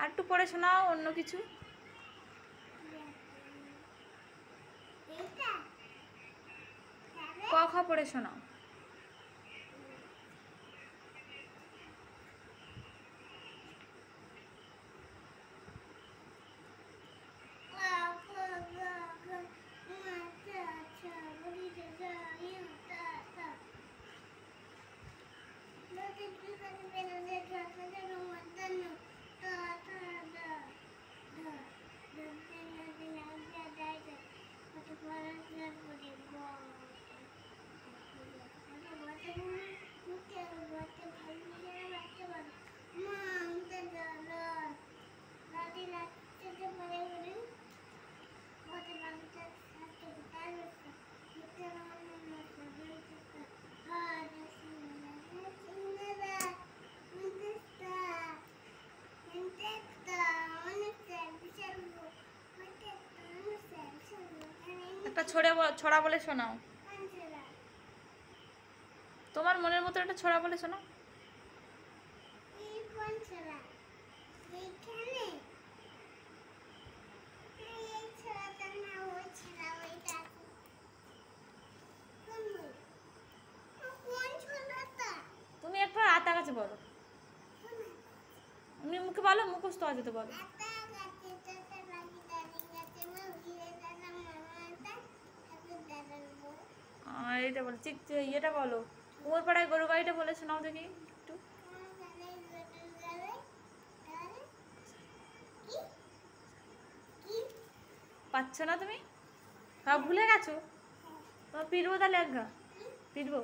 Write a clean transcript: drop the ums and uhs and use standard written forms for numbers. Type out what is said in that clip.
আর একটু পড়ে শোনাও অন্য কিছু। ক খ পড়ে শোনাও। একটা ছড়া বলে শোনাও, তোমার মনের মতো একটা ছড়া বলে শোনাও। তুমি একটা আতা গাছে বলো, তুমি মুখে বলো, মুখস্থ আছে তো বলো। এটা বলো, ইয়েটা বলো, কুমোর পাড়ায় গরু গাড়িটা বলে শোনাও দেখি একটু। পাচ্ছ না তুমি, সব ভুলে গেছো? তোমার পিটবো তাহলে একঘা, পিটবো।